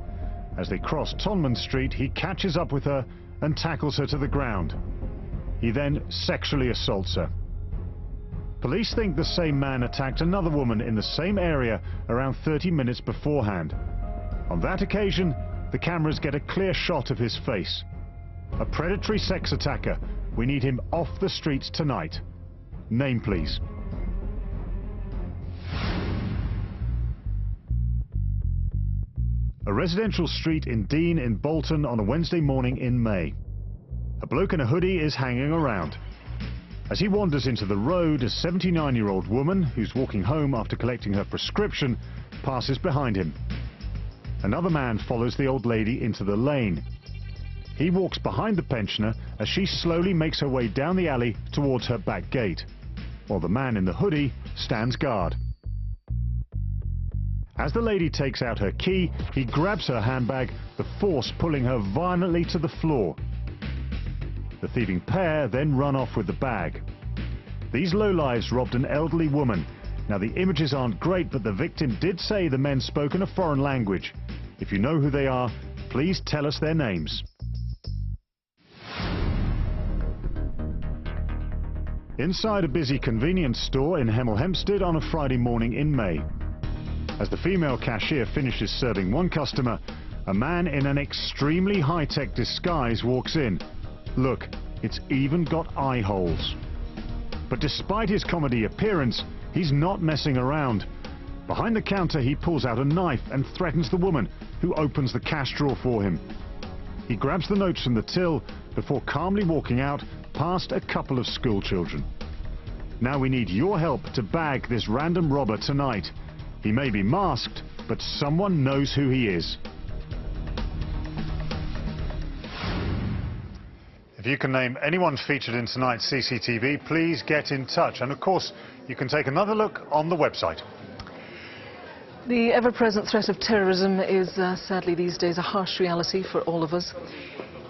As they cross Tonman Street, he catches up with her and tackles her to the ground. He then sexually assaults her. Police think the same man attacked another woman in the same area around 30 minutes beforehand. On that occasion, the cameras get a clear shot of his face. A predatory sex attacker. We need him off the streets tonight. Name, please. A residential street in Dean in Bolton on a Wednesday morning in May. A bloke in a hoodie is hanging around. As he wanders into the road, a 79-year-old woman who's walking home after collecting her prescription passes behind him. Another man follows the old lady into the lane. He walks behind the pensioner as she slowly makes her way down the alley towards her back gate, while the man in the hoodie stands guard. As the lady takes out her key, he grabs her handbag, the force pulling her violently to the floor. The thieving pair then run off with the bag. These lowlives robbed an elderly woman. Now, the images aren't great, but the victim did say the men spoke in a foreign language. If you know who they are, please tell us their names. Inside a busy convenience store in Hemel Hempstead on a Friday morning in May. As the female cashier finishes serving one customer, a man in an extremely high-tech disguise walks in. Look, it's even got eye holes. But despite his comedy appearance, he's not messing around. Behind the counter, he pulls out a knife and threatens the woman, who opens the cash drawer for him. He grabs the notes from the till before calmly walking out past a couple of school children. Now we need your help to bag this random robber tonight. He may be masked, but someone knows who he is. If you can name anyone featured in tonight's CCTV, please get in touch. And of course, you can take another look on the website. The ever-present threat of terrorism is, sadly these days, a harsh reality for all of us.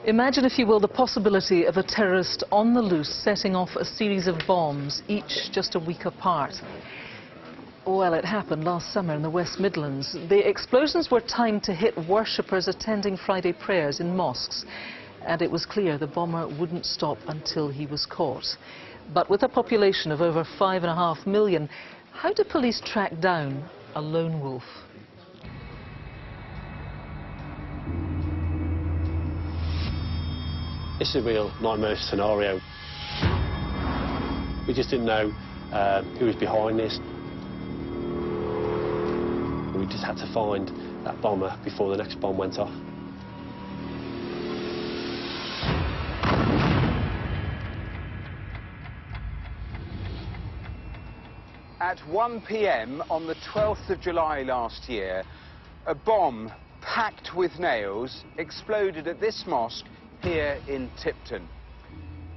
Imagine, if you will, the possibility of a terrorist on the loose setting off a series of bombs, each just a week apart. Well, it happened last summer in the West Midlands. The explosions were timed to hit worshippers attending Friday prayers in mosques, and it was clear the bomber wouldn't stop until he was caught. But with a population of over 5.5 million, how do police track down a lone wolf? It's a real nightmare scenario. We just didn't know who was behind this. We just had to find that bomber before the next bomb went off. At 1 p.m. on the 12th of July last year, a bomb packed with nails exploded at this mosque here in Tipton.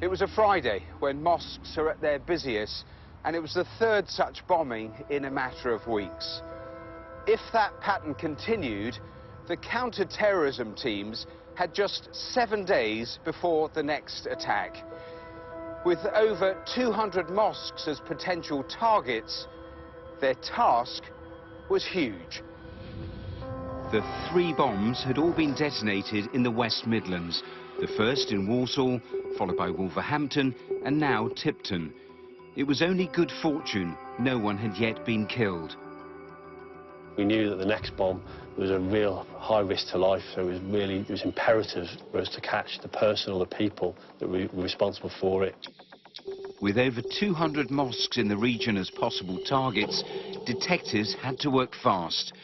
It was a Friday when mosques are at their busiest, and it was the third such bombing in a matter of weeks. If that pattern continued, the counter-terrorism teams had just 7 days before the next attack. With over 200 mosques as potential targets, their task was huge. The 3 bombs had all been detonated in the West Midlands. The first in Walsall, followed by Wolverhampton, and now Tipton. It was only good fortune no one had yet been killed. We knew that the next bomb was a real high risk to life, so it was imperative for us to catch the person or the people that were responsible for it. With over 200 mosques in the region as possible targets, detectives had to work fast.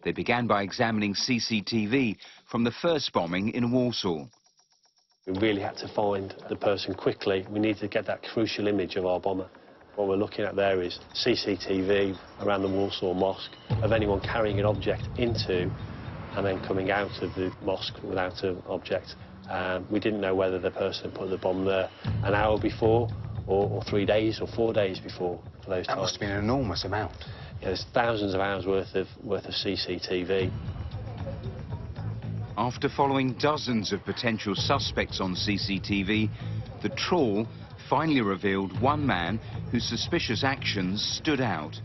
They began by examining CCTV from the first bombing in Walsall. We really had to find the person quickly. We needed to get that crucial image of our bomber. What we're looking at there is CCTV around the Walsall Mosque of anyone carrying an object into and then coming out of the mosque without an object. We didn't know whether the person put the bomb there an hour before or 3 days or 4 days before for those times. That must have been an enormous amount. Yeah, there's thousands of hours worth of CCTV. After following dozens of potential suspects on CCTV, the trawl finally revealed one man whose suspicious actions stood out.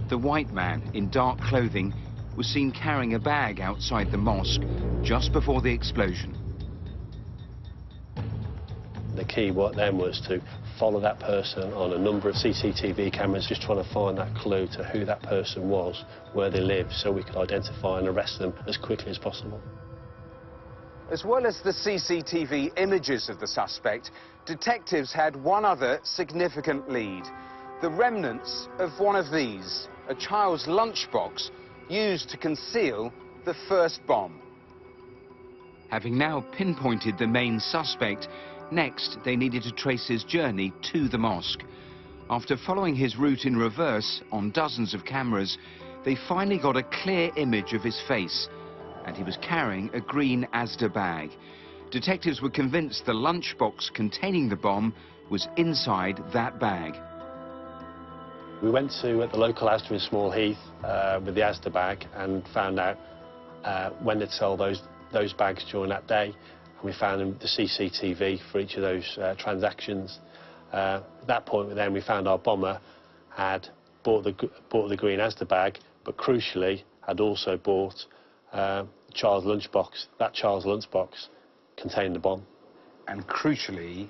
The white man in dark clothing was seen carrying a bag outside the mosque just before the explosion. The key then was to follow that person on a number of CCTV cameras, just trying to find that clue to who that person was, where they lived, so we could identify and arrest them as quickly as possible. As well as the CCTV images of the suspect, detectives had one other significant lead. The remnants of one of these, a child's lunchbox used to conceal the first bomb. Having now pinpointed the main suspect, next they needed to trace his journey to the mosque. After following his route in reverse on dozens of cameras, they finally got a clear image of his face, and he was carrying a green Asda bag. detectives were convinced the lunchbox containing the bomb was inside that bag. We went to the local Asda in Small Heath with the Asda bag and found out when they'd sold those bags during that day, and we found the CCTV for each of those transactions. At that point then we found our bomber had bought the green Asda bag, but crucially had also bought child's lunchbox. That child's lunchbox contained the bomb. And crucially,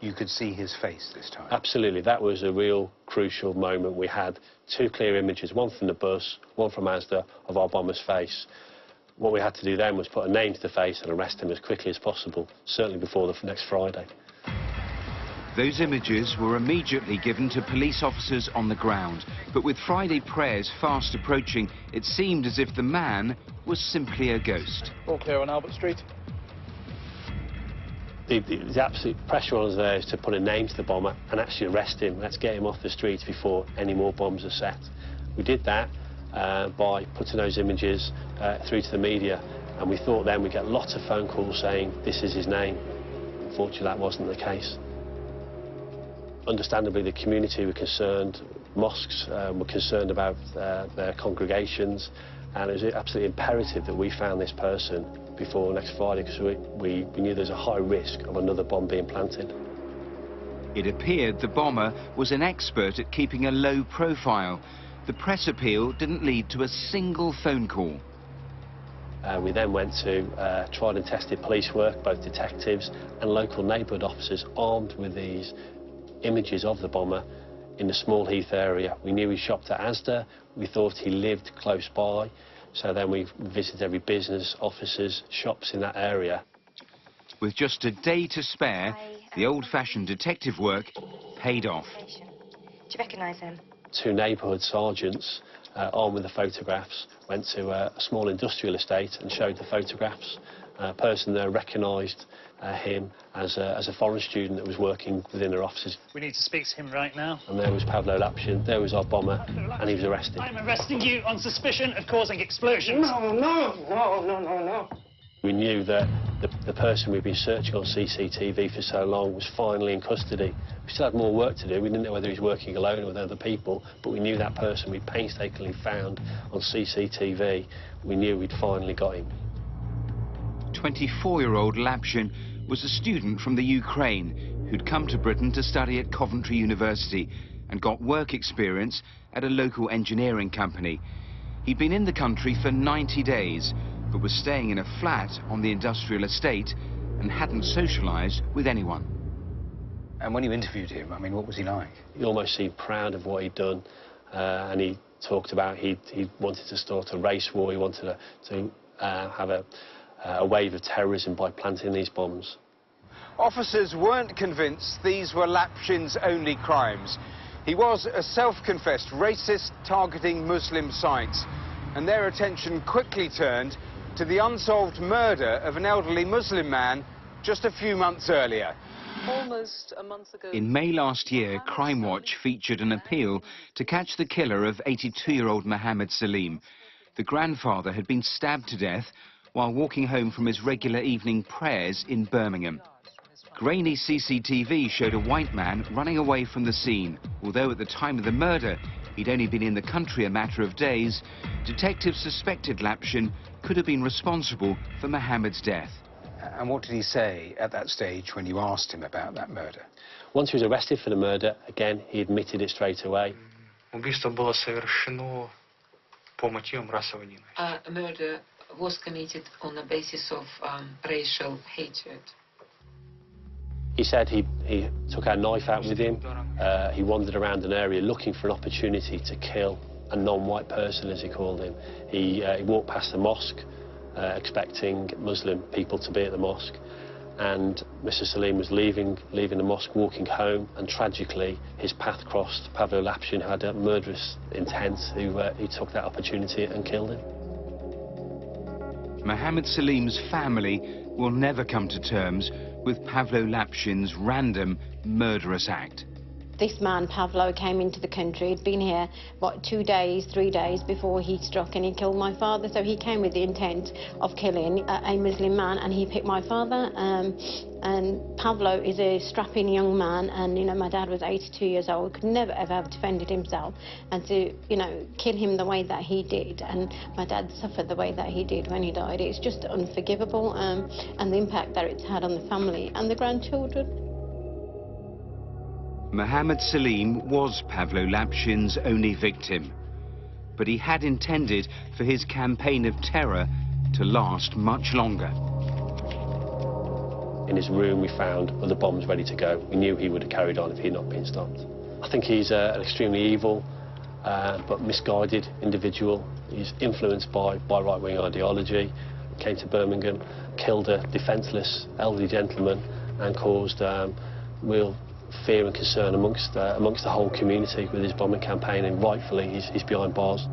you could see his face this time. Absolutely, that was a real crucial moment. We had two clear images, one from the bus, one from Asda, of our bomber's face. What we had to do then was put a name to the face and arrest him as quickly as possible, certainly before the next Friday. Those images were immediately given to police officers on the ground, but with Friday prayers fast approaching, it seemed as if the man was simply a ghost. All clear on Albert Street. The absolute pressure on us there is to put a name to the bomber and actually arrest him. Let's get him off the streets before any more bombs are set. We did that by putting those images through to the media, and we thought then we'd get lots of phone calls saying this is his name. Unfortunately, that wasn't the case. Understandably, the community were concerned, mosques were concerned about their congregations, and it was absolutely imperative that we found this person before next Friday, because we knew there's a high risk of another bomb being planted. It appeared the bomber was an expert at keeping a low profile. The press appeal didn't lead to a single phone call. We then went to tried and tested police work, both detectives and local neighbourhood officers armed with these images of the bomber in the Small Heath area. We knew he shopped at Asda, we thought he lived close by, so then we visited every business, offices, shops in that area. With just a day to spare, the old-fashioned detective work paid off. Do you recognise him? Two neighbourhood sergeants, armed with the photographs, went to a small industrial estate and showed the photographs. A person there recognised him as a foreign student that was working within their offices. We need to speak to him right now. And there was Pavlo Lapshin, there was our bomber, and he was arrested. I'm arresting you on suspicion of causing explosions. No. We knew that the person we'd been searching on CCTV for so long was finally in custody. We still had more work to do. We didn't know whether he was working alone or with other people, but we knew that person we'd painstakingly found on CCTV. We knew we'd finally got him. 24-year-old Lapshin was a student from the Ukraine who'd come to Britain to study at Coventry University and got work experience at a local engineering company. He'd been in the country for 90 days, but was staying in a flat on the industrial estate and hadn't socialised with anyone. And when you interviewed him, I mean, what was he like? He almost seemed proud of what he'd done, and he talked about he wanted to start a race war. He wanted to have a wave of terrorism by planting these bombs. Officers weren't convinced these were Lapshin's only crimes. He was a self-confessed racist targeting Muslim sites, and their attention quickly turned to the unsolved murder of an elderly Muslim man just a few months earlier. Almost a month ago. In May last year, Crimewatch featured an appeal to catch the killer of 82-year-old Mohammed Salim. The grandfather had been stabbed to death while walking home from his regular evening prayers in Birmingham. Grainy CCTV showed a white man running away from the scene. Although at the time of the murder he'd only been in the country a matter of days, detectives suspected Lapshin could have been responsible for Mohammed's death. And what did he say at that stage when you asked him about that murder? Once he was arrested for the murder, again, he admitted it straight away. Убийство было совершено по мотивам расовой ненависти. Murder was committed on the basis of racial hatred. He said he took a knife out with him. He wandered around an area looking for an opportunity to kill a non-white person, as he called him. He walked past the mosque, expecting Muslim people to be at the mosque. And Mr. Salim was leaving the mosque, walking home, and tragically his path crossed Pavlo Lapshin, who had a murderous intent, who took that opportunity and killed him. Mohammed Salim's family will never come to terms with Pavlo Lapshin's random, murderous act. This man, Pavlo, came into the country. He'd been here, what, 2 days, 3 days before he struck and he killed my father. So he came with the intent of killing a Muslim man, and he picked my father. And Pavlo is a strapping young man, and, you know, my dad was 82 years old, could never ever have defended himself. And to, you know, kill him the way that he did, and my dad suffered the way that he did when he died, it's just unforgivable, and the impact that it's had on the family and the grandchildren. Mohammed Salim was Pavlo Lapshin's only victim, but he had intended for his campaign of terror to last much longer. In his room we found other bombs ready to go. We knew he would have carried on if he had not been stopped. I think he's an extremely evil but misguided individual. He's influenced by right-wing ideology. Came to Birmingham, killed a defenceless elderly gentleman and caused real fear and concern amongst the whole community with his bombing campaign, and rightfully he's behind bars.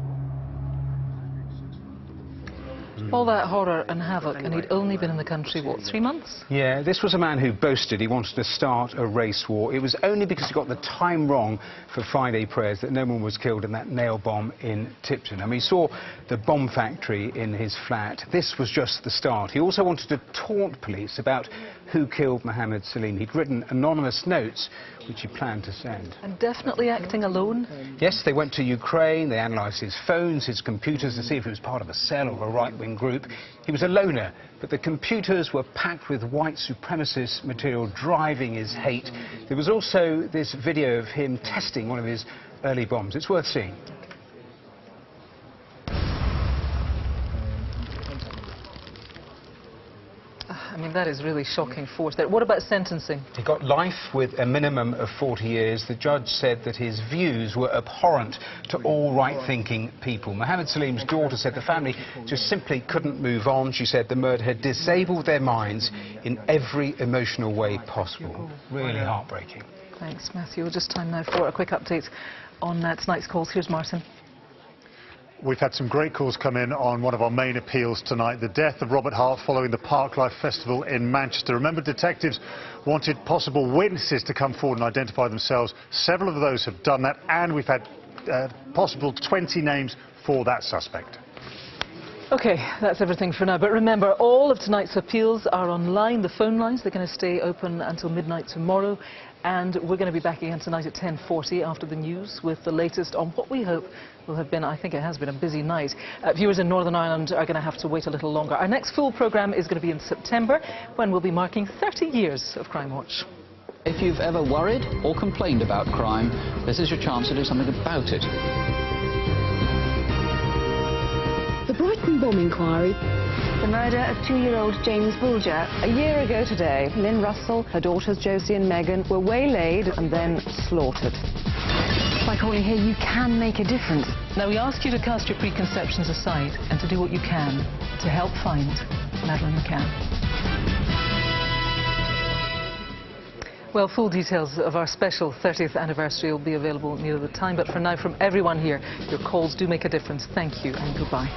All that horror and havoc, and he'd only been in the country, what, 3 months? Yeah, this was a man who boasted he wanted to start a race war. It was only because he got the time wrong for Friday prayers that no one was killed in that nail bomb in Tipton. I mean, he saw the bomb factory in his flat. This was just the start. He also wanted to taunt police about who killed Mohammed Salim. He'd written anonymous notes which he planned to send. And definitely acting alone? Yes, they went to Ukraine, they analysed his phones, his computers to see if he was part of a cell or a right-wing group. He was a loner, but the computers were packed with white supremacist material driving his hate. There was also this video of him testing one of his early bombs. It's worth seeing. I mean, that is really shocking force there. What about sentencing? He got life with a minimum of 40 years. The judge said that his views were abhorrent to all right-thinking people. Mohammed Salim's daughter said the family just simply couldn't move on. She said the murder had disabled their minds in every emotional way possible. Really heartbreaking. Thanks, Matthew. Just time now for a quick update on tonight's calls. Here's Martin. We've had some great calls come in on one of our main appeals tonight, the death of Robert Hart following the Parklife Festival in Manchester. Remember, detectives wanted possible witnesses to come forward and identify themselves. Several of those have done that, and we've had possible 20 names for that suspect. OK, that's everything for now. But remember, all of tonight's appeals are online. The phone lines, they're going to stay open until midnight tomorrow. And we're going to be back again tonight at 10:40 after the news with the latest on what we hope will have been, I think it has been, a busy night. Viewers in Northern Ireland are going to have to wait a little longer. Our next full programme is going to be in September, when we'll be marking 30 years of Crimewatch. If you've ever worried or complained about crime, this is your chance to do something about it. The Brighton bomb inquiry. The murder of 2-year-old James Bulger. A year ago today, Lynn Russell, her daughters Josie and Megan were waylaid and then slaughtered. By calling here, you can make a difference. Now, we ask you to cast your preconceptions aside and to do what you can to help find Madeleine McCann. Well, full details of our special 30th anniversary will be available near the time. But for now, from everyone here, your calls do make a difference. Thank you and goodbye.